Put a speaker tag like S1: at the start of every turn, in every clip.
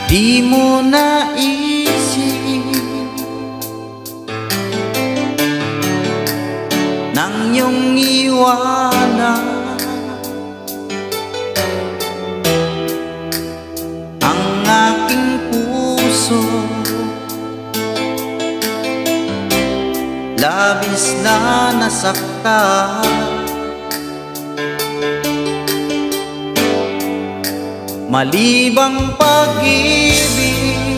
S1: Di mo naisip nang iyong iwanan ang aking puso. Labis na nasaktan, malibang pag-ibig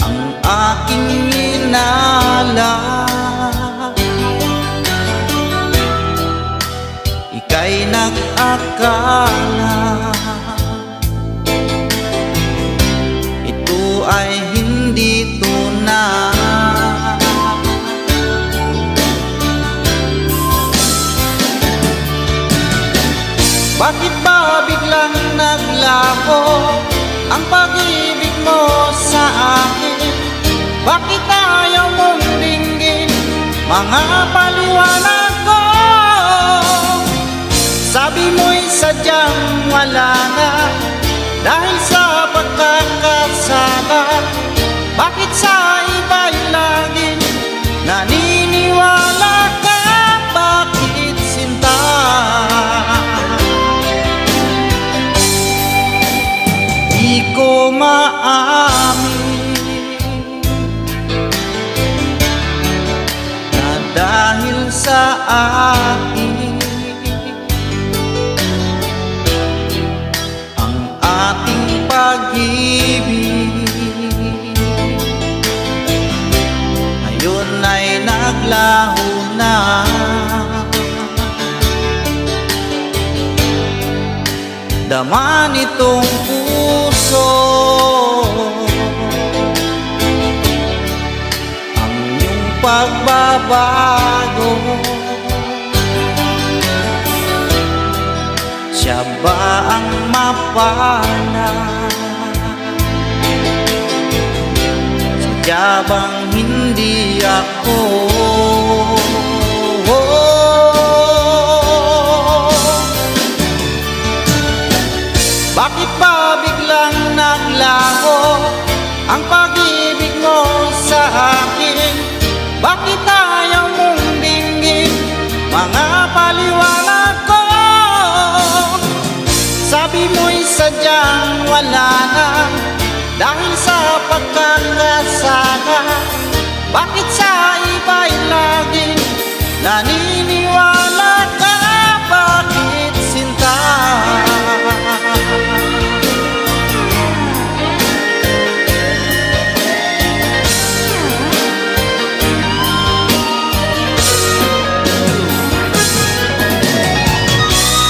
S1: ang aking inala. Ika'y nag-akala ito ay hindi tunay. Bakit ba biglang naglaho ang pag-ibig mo sa akin? Bakit ayaw mong dinggin mga paliwanag ko? Sabi mo'y sadyang wala na dahil sa pagkakasala. Bakit sa iba'y laging naniniwala ka? Bakit sinta? Di ko maamin na dahil sa akin ang ating pag-ibig ngayon ay naglaho na. Dama nitong puso ang iyong pagbabago. Siya ba ang mapana? Sadya bang hindi ako? Bakit ba biglang naglaho ang pag-ibig mo sa akin? Bakit ayaw mong dinggin mga paliwanag ko? Sabi mo'y sadyang wala na dahil sa pagkakasala. Bakit sa iba'y laging naniniwala ka? Bakit sinta?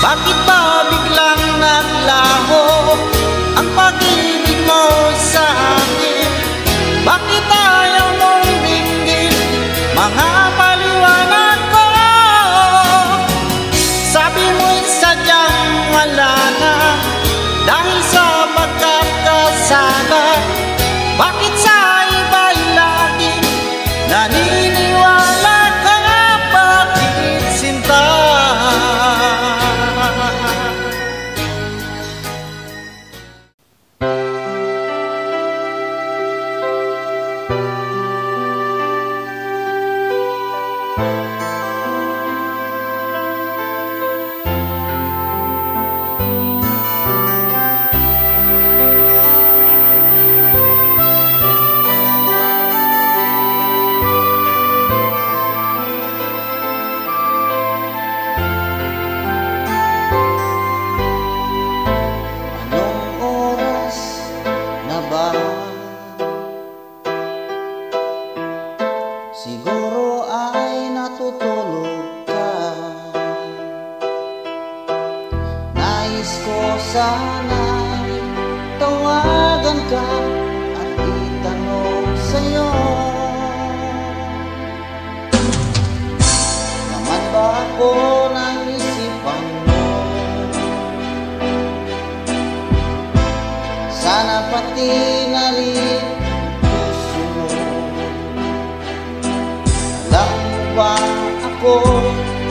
S1: Bakit ba biglang naglaho ang pag-ibig mo sa akin? Bakit ayaw mong dinggin mga paliwanag ko? Sabi mo'y sadyang wala na dahil sa pagkakasala. Bakit sa iba'y laging naniniwala ka? Bakit sinta?
S2: Siguro ay natutulog ka. Nais ko sana'y tawagan ka at itanong sa'yo, naman ba ako ng isipan mo? Sana pati na rin puso mo. Alam mo ba ako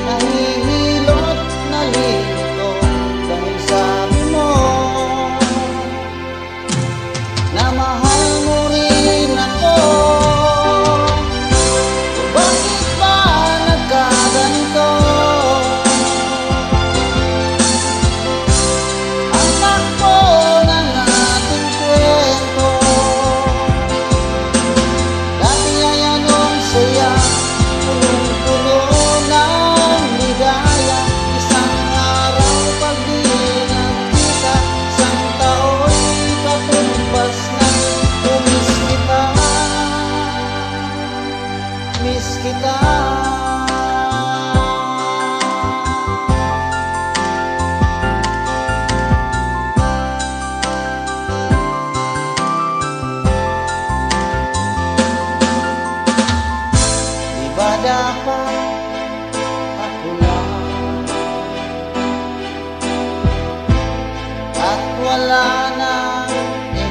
S2: nahihilot na lito dahil sabi mo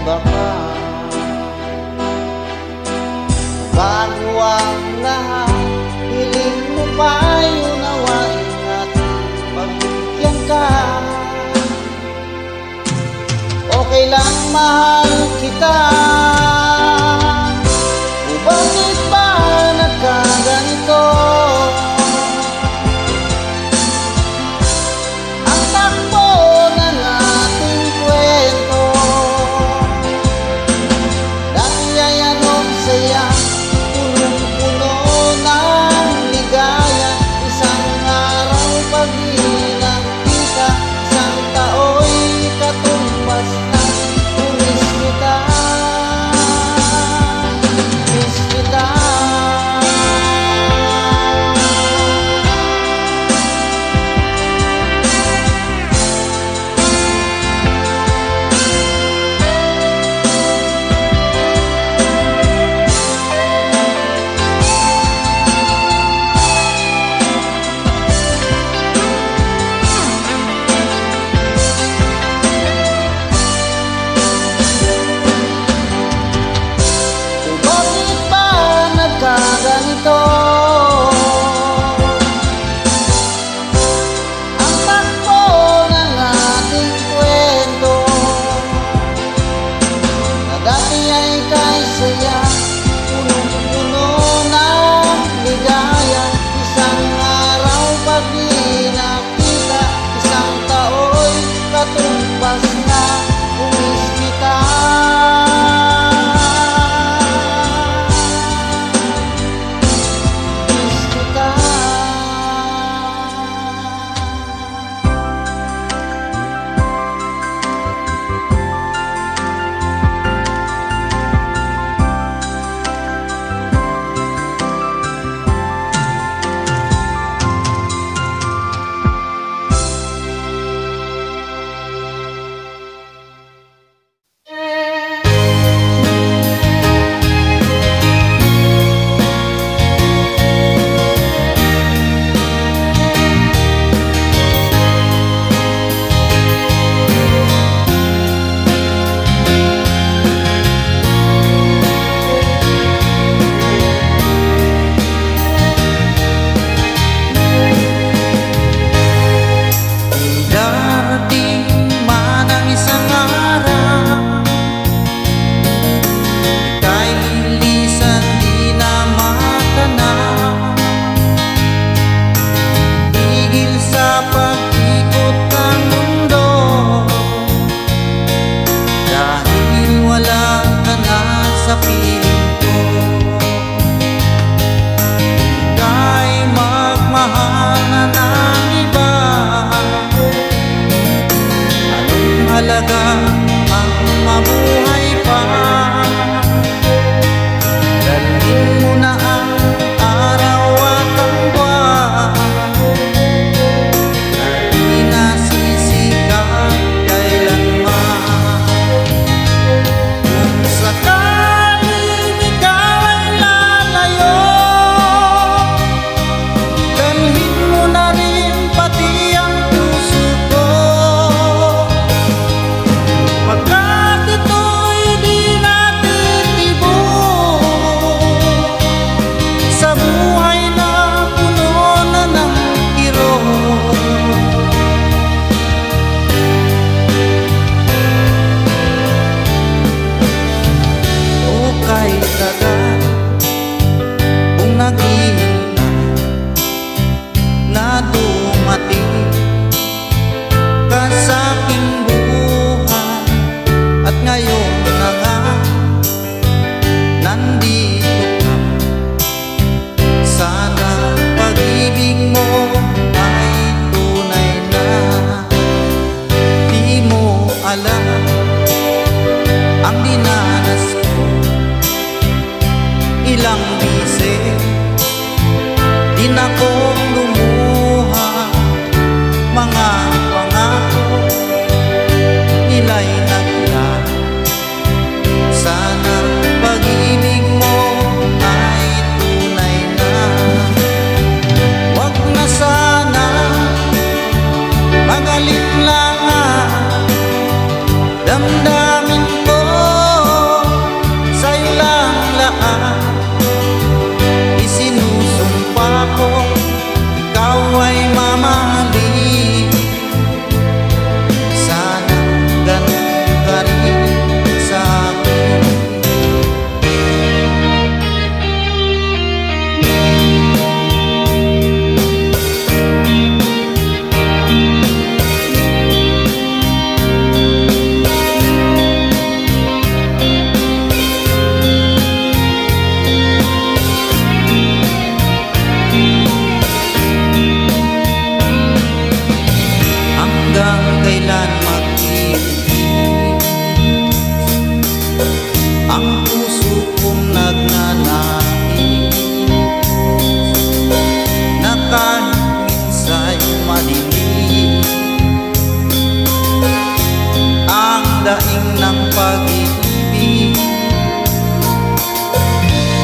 S2: iba pa. Bago ang lahat, hiling mo pa'y unawain at pagbigyan ka. Okay lang mahal kita, o bakit ba nagkaganito? Ang takbo ng ating kwento, dati ay anong saya, punong-puno ng ligaya. Isang araw pag nakita, isang tao'y katumbas na. Miss kita, miss kita. Bakit ba nagkaganito? Ang takbo ng ating kwento, na dati ay kay saya, punong-puno ng ligaya. Isang araw pag nakita, isang tao'y katumbas na. Umis kita, miss kita.
S1: Darating man ang isang araw, ika'y lilisan di na matanaw. Tigil sa pag-ikot ng mundo, dahil wala ka na sa piling ko. Ika'y magmahal na ng iba, halaga ang mabuhay pa. Dalhin mo na ang araw at ang buwan, na di nasisikat kailanman. Kung sakaling ikaw ay lalayo, dalhin mo na rin pati ang puso ko. Pagkat ito'y di kailan mag-ibig. Ang puso kong nagnanais na kahit minsa'y madilim ang daing ng pag-ibig.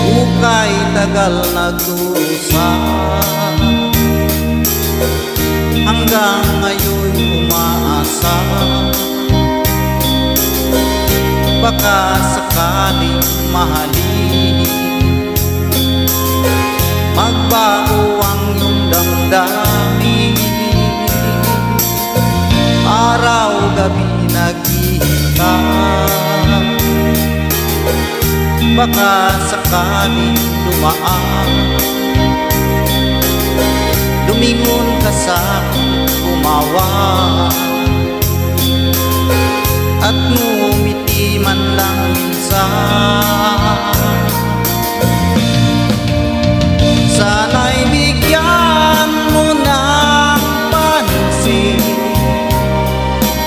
S1: Ukay tagal nagdurusa, hanggang ngayon umaasa, baka sakaling mahalin, magbago ang iyong damdamin. Araw-gabi naghihintay, baka sakaling dumaan, lumingon ka sa umawa at ngumiti man lang minsan. Sana'y bigyan mo ng pansin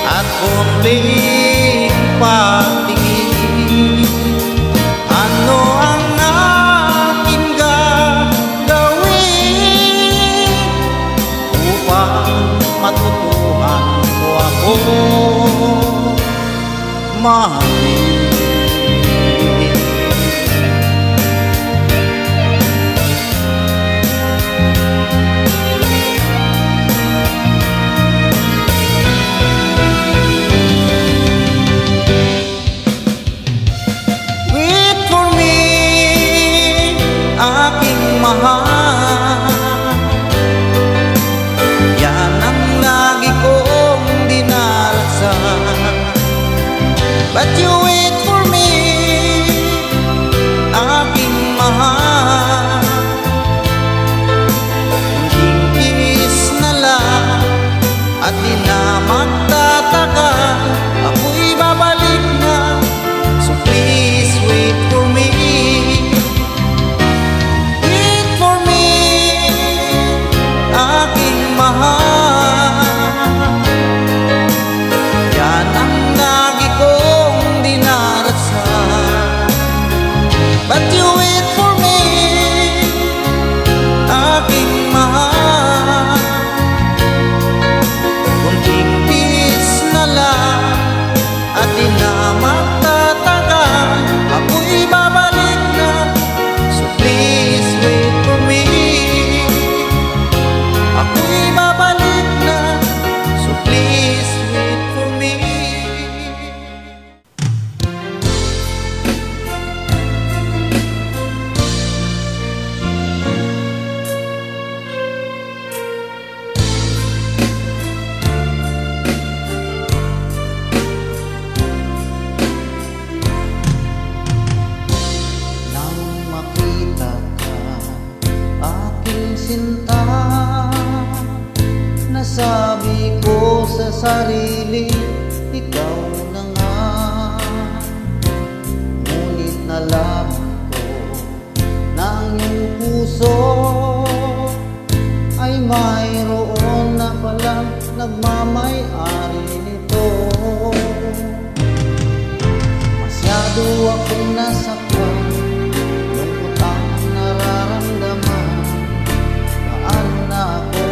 S1: at konting patingin. Ano ang aking gagawin upang matutuhan mo ako mahalin? Wait for me, aking mahal. Yan ang lagi kong dinarasal. But you wait for me, aking mahal. Hingkis na lang at di na magtatagal, ako'y babalik na. So please wait for me. Wait for me, aking mahal. Yan ang lagi kong dinarasal. But you wait for me, aking mahal. Kunting peace na lang at di na magtatagal, ako'y babalik na. So please wait for me, ako'y babalik na. So please wait for me. Nang makita ka, aking sinta, nasabi ko sa sarili, ikaw na nga. Ngunit nalaman ko na ang iyong puso ay mayroon na palang nagmamay-ari nito. Masyado akong nasaktan, lungkot ang nararamdaman. Paano na ako?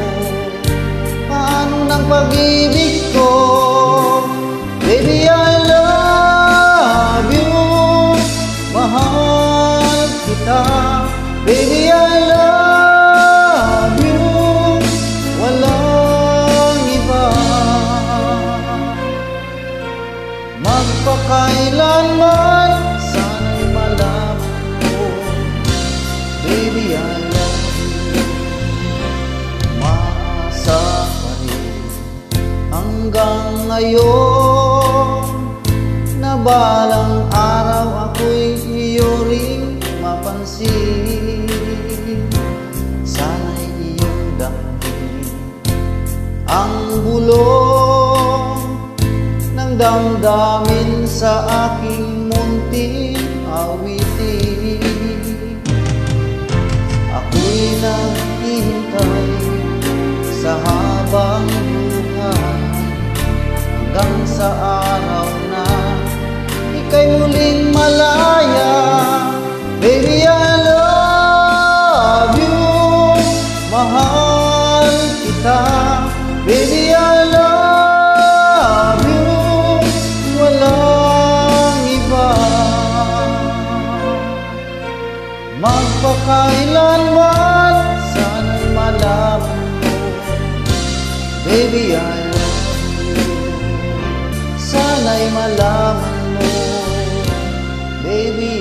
S1: Paano ng pag-ibig ko? Baby, I love you. Mahal kita. Baby, I love you. Walang iba. Magpakailanman, sana'y malaman ko, baby, I love you. Masa pa rin hanggang ngayon, na balang araw ako'y iyo ring mapansin. Sana'y iyong damdamin ang bulong ng damdamin sa aking munting awitin. Ako'y naghihintay sa habang buhay
S2: sa araw na ika'y muling malaya. Baby, I love you, mahal kita. Baby, I love you, walang iba. Magpakailanman, sana'y malaman mo, baby, I love you. Sana'y malaman mo, baby,